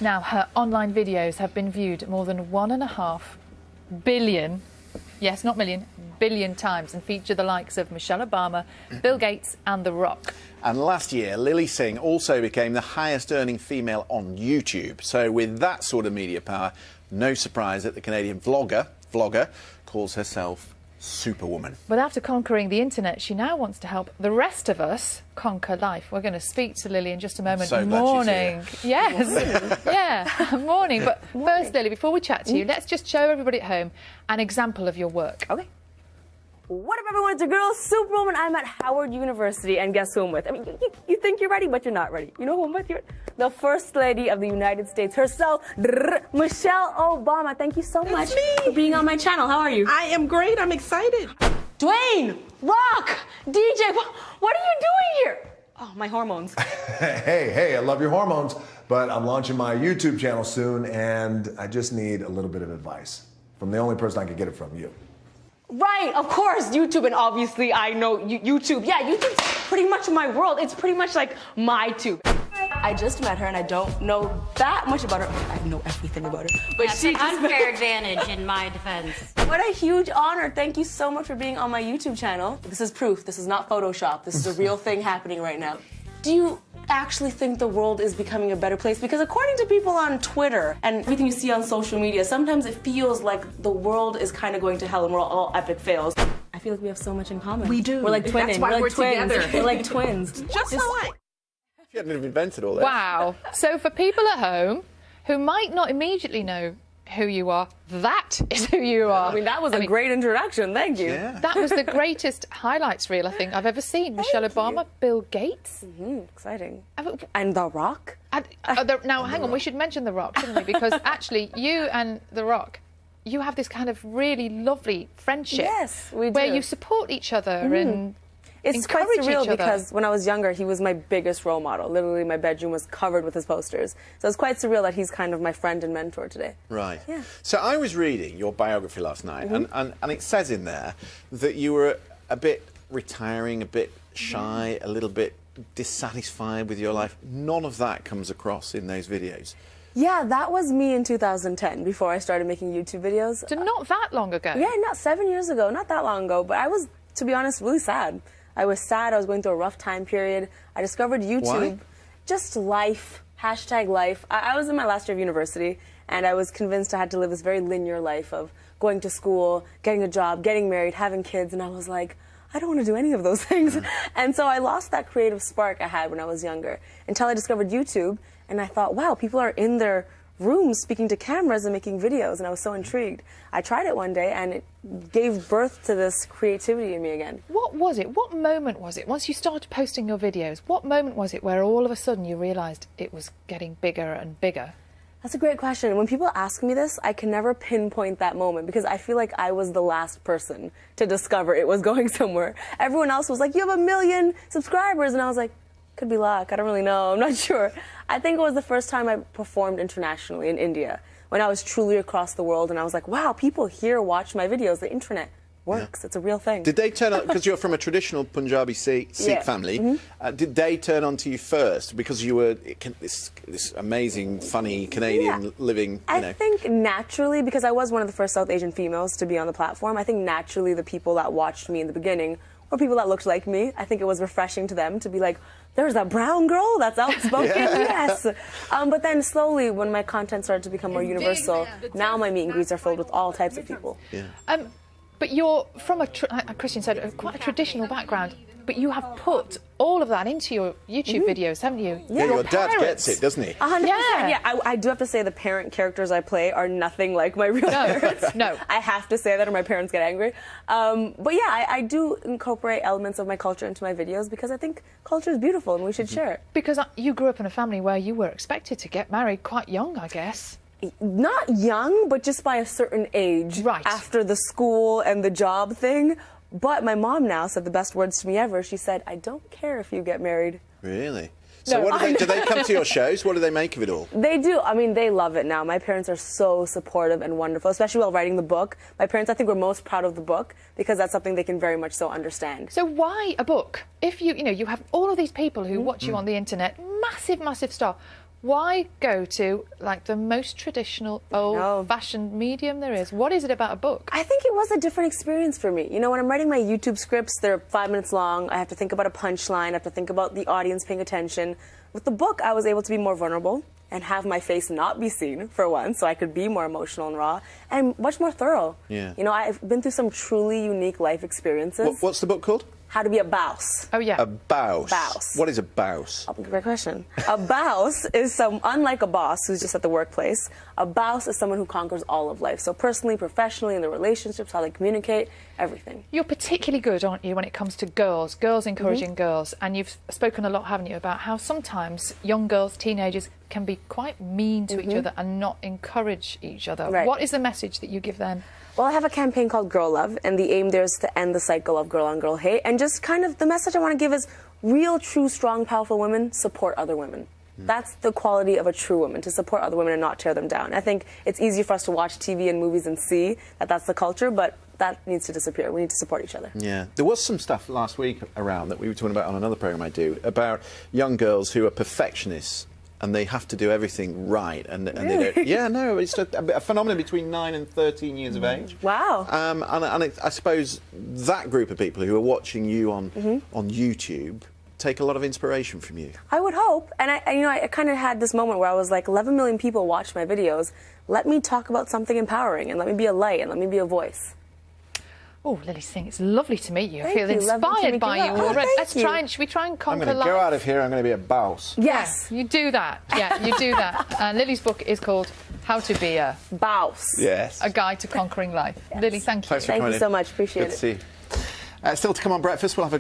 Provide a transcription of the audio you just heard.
Now, her online videos have been viewed more than 1.5 billion, yes, not million, billion times, and feature the likes of Michelle Obama, Bill Gates and The Rock. And last year, Lilly Singh also became the highest-earning female on YouTube. So with that sort of media power, no surprise that the Canadian vlogger calls herself Superwoman. But after conquering the internet, she now wants to help the rest of us conquer life. We're going to speak to Lilly in just a moment. So morning. Yes. Yeah, morning. But first, Lilly, before we chat to you, let's just show everybody at home an example of your work. Okay. What up, everyone? It's your girl, Superwoman. I'm at Howard University, and guess who I'm with? I mean, you think you're ready, but you're not ready. You know who I'm with here? The First Lady of the United States herself, Michelle Obama. Thank you so much for being on my channel. How are you? I am great. I'm excited. Dwayne, Rock, DJ, what are you doing here? Oh, my hormones. Hey, I love your hormones, but I'm launching my YouTube channel soon, and I just need a little bit of advice from the only person I can get it from, you. Right, of course, YouTube, and obviously I know YouTube. Yeah, YouTube's pretty much my world. It's pretty much like my tube. I just met her, and I don't know that much about her. I know everything about her. But that's an unfair advantage in my defense. What a huge honor. Thank you so much for being on my YouTube channel. This is proof. This is not Photoshop. This is a real thing happening right now. Do you actually think the world is becoming a better place? Because according to people on Twitter and everything you see on social media, sometimes it feels like the world is kind of going to hell and we're all epic fails. I feel like we have so much in common. We do. We're like twinning. That's why we're twins. together. We're like twins. Just like. You hadn't invented all that. Wow. So for people at home who might not immediately know who you are, that is who you are. I mean, that was a great introduction. Thank you. Yeah. That was the greatest highlights reel I think I've ever seen. Michelle Obama, Bill Gates. Exciting. And The Rock. Now, hang on, we should mention The Rock, shouldn't we? Because actually, you and The Rock, you have this kind of really lovely friendship. Yes, we do. Where you support each other and It's quite encourage surreal each other. because when I was younger, he was my biggest role model. Literally, my bedroom was covered with his posters. So it's quite surreal that he's kind of my friend and mentor today. Right. Yeah. So I was reading your biography last night, and it says in there that you were a bit retiring, a bit shy, a little bit dissatisfied with your life. None of that comes across in those videos. Yeah, that was me in 2010, before I started making YouTube videos. So not that long ago. Yeah, not 7 years ago, not that long ago. But I was, to be honest, really sad. I was sad. I was going through a rough time period. I discovered YouTube. Why? Just life. Hashtag life. I was in my last year of university, and I was convinced I had to live this very linear life of going to school, getting a job, getting married, having kids, and I was like, I don't want to do any of those things. And so I lost that creative spark I had when I was younger until I discovered YouTube, and I thought, wow, people are in their rooms speaking to cameras and making videos, and I was so intrigued. I tried it one day, and it gave birth to this creativity in me again. What was it? What moment was it? Once you started posting your videos, what moment was it where all of a sudden you realised it was getting bigger and bigger? That's a great question. When people ask me this, I can never pinpoint that moment because I feel like I was the last person to discover it was going somewhere. Everyone else was like, you have 1 million subscribers, and I was like, could be luck. I don't really know. I'm not sure. I think it was the first time I performed internationally in India, when I was truly across the world, and I was like, wow, people here watch my videos. The internet works. It's a real thing. Did they turn on, because you're from a traditional Punjabi Sikh family, did they turn on to you first because you were this amazing, funny Canadian living, I think naturally, because I was one of the first South Asian females to be on the platform, I think naturally the people that watched me in the beginning were people that looked like me. I think it was refreshing to them to be like, there's that brown girl that's outspoken, yes. But then slowly, when my content started to become more universal, now my meet and greets are filled with all types of people. Yeah. But you're from Christian said, quite a traditional background, but you have put all of that into your YouTube videos, haven't you? Yeah, your dad gets it, doesn't he? 100%. Yeah, I do have to say the parent characters I play are nothing like my real parents. No. I have to say that or my parents get angry. But yeah, I do incorporate elements of my culture into my videos because I think culture is beautiful and we should share it. Because you grew up in a family where you were expected to get married quite young, I guess. Not young, but just by a certain age. Right. After the school and the job thing. But my mom now said the best words to me ever. She said, I don't care if you get married. Really? So No. do they come to your shows? What do they make of it all? They do. I mean, they love it now. My parents are so supportive and wonderful, especially while writing the book. My parents, I think, were most proud of the book because that's something they can very much so understand. So why a book? If you have all of these people who watch you on the internet, massive, massive star. Why go to like the most traditional, old-fashioned medium there is? What is it about a book? I think it was a different experience for me. You know, when I'm writing my YouTube scripts, they're 5 minutes long. I have to think about a punchline. I have to think about the audience paying attention. With the book, I was able to be more vulnerable and have my face not be seen for once, so I could be more emotional and raw and much more thorough. Yeah. You know, I've been through some truly unique life experiences. What's the book called? How to be a bouse. Oh, yeah. A bouse. Bouse. What is a bouse? Oh, great question. A bouse is unlike a boss who's just at the workplace, a bouse is someone who conquers all of life. So personally, professionally, in their relationships, how they communicate, everything. You're particularly good, aren't you, when it comes to girls encouraging girls. And you've spoken a lot, haven't you, about how sometimes young girls, teenagers, can be quite mean to each other and not encourage each other. Right. What is the message that you give them? Well, I have a campaign called Girl Love, and the aim there is to end the cycle of girl-on-girl hate. And just kind of the message I want to give is real, true, strong, powerful women support other women. That's the quality of a true woman, to support other women and not tear them down. I think it's easy for us to watch TV and movies and see that that's the culture, but that needs to disappear. We need to support each other. Yeah. There was some stuff last week around that we were talking about on another programme I do, about young girls who are perfectionists and they have to do everything right. And they don't. Yeah, no, it's a phenomenon between 9 and 13 years of age. Wow. I suppose that group of people who are watching you on YouTube take a lot of inspiration from you. I would hope. And I kind of had this moment where I was like, 11 million people watch my videos. Let me talk about something empowering, and let me be a light, and let me be a voice. Oh, Lilly Singh, it's lovely to meet you. I Thank feel you. inspired by you already. Should we try and I'm conquer going to life? go out of here, I'm going to be a bouse. Yes. You do that. Yeah, you do that. Lily's book is called How to Be a Bouse. Yes. A Guide to Conquering Life. Yes. Lilly, thank you. Thanks for Thank coming you in. so much. Appreciate Good it. to see you. Still to come on breakfast, we'll have a